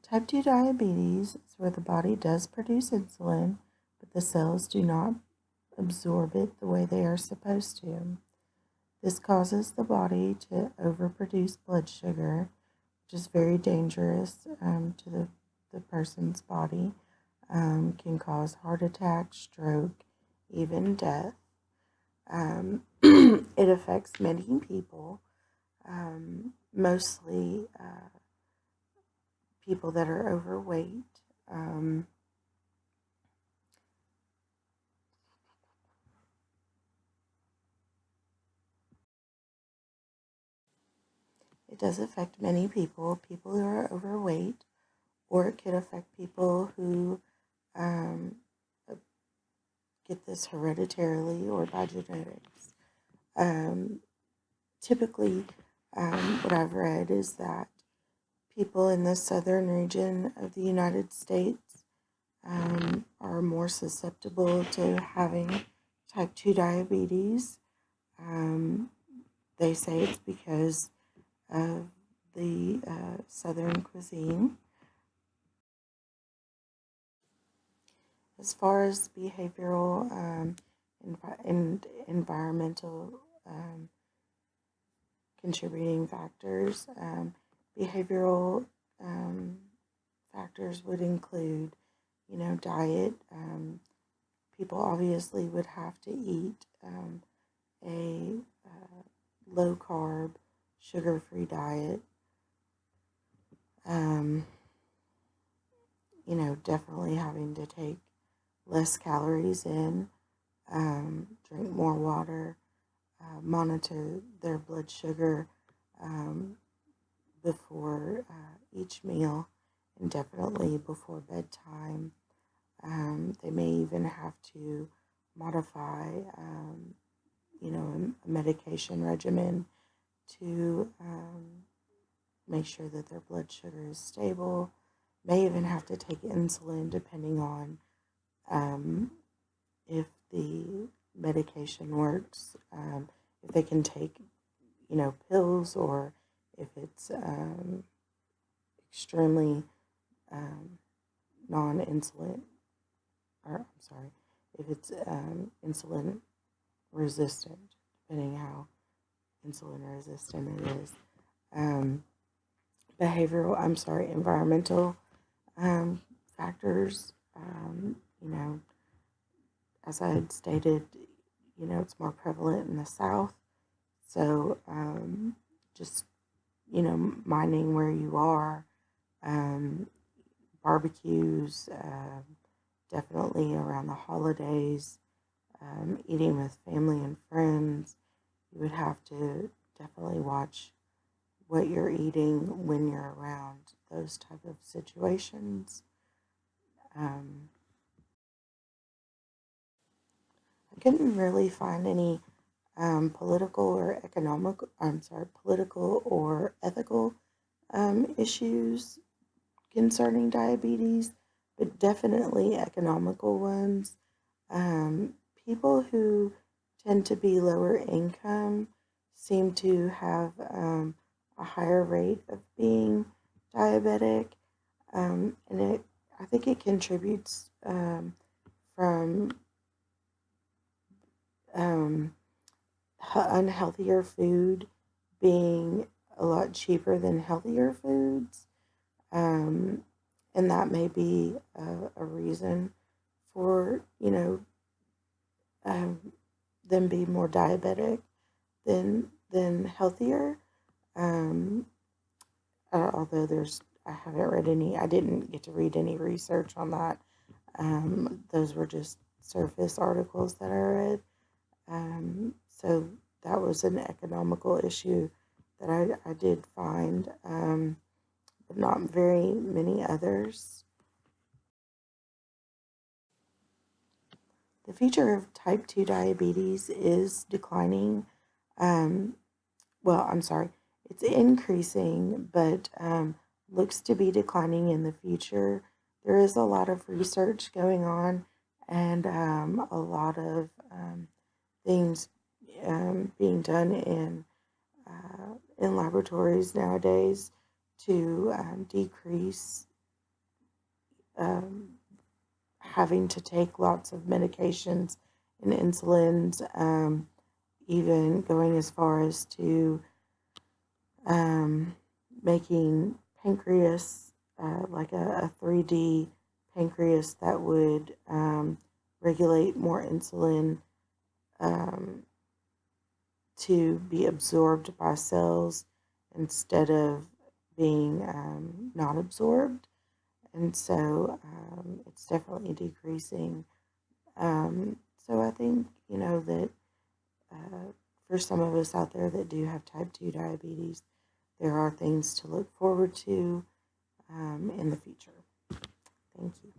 Type 2 diabetes is where the body does produce insulin, but the cells do not absorb it the way they are supposed to. This causes the body to overproduce blood sugar, which is very dangerous to the person's body, can cause heart attack, stroke, even death. It affects many people, mostly people that are overweight. It does affect many people who are overweight, or it could affect people who get this hereditarily or by genetics. Typically, what I've read is that people in the southern region of the United States are more susceptible to having type 2 diabetes. They say it's because of the southern cuisine. As far as behavioral and environmental contributing factors, behavioral factors would include, diet. People obviously would have to eat a low carb, sugar free diet. Definitely having to take less calories in, drink more water, monitor their blood sugar before each meal, and definitely before bedtime. They may even have to modify, a medication regimen to make sure that their blood sugar is stable. May even have to take insulin depending on if the medication works, if they can take, pills, or if it's extremely non-insulin, or I'm sorry, if it's insulin resistant, depending how insulin resistant it is. Environmental factors, as I had stated, it's more prevalent in the South. So just, minding where you are, barbecues, definitely around the holidays, eating with family and friends. You would have to definitely watch what you're eating when you're around those type of situations. I couldn't really find any political or ethical issues concerning diabetes, but definitely economical ones. People who tend to be lower income seem to have a higher rate of being diabetic, and I think it contributes from unhealthier food being a lot cheaper than healthier foods. And that may be a reason for, them being more diabetic than healthier. Although I didn't get to read any research on that. Those were just surface articles that I read. So that was an economical issue that I did find, but not very many others. The future of type 2 diabetes is declining. It's increasing, but looks to be declining in the future. There is a lot of research going on, and a lot of things being done in laboratories nowadays to decrease having to take lots of medications and insulins, even going as far as to making pancreas, like a 3D pancreas that would regulate more insulin to be absorbed by cells instead of being not absorbed. And so it's definitely decreasing. So I think, that for some of us out there that do have type 2 diabetes, there are things to look forward to in the future. Thank you.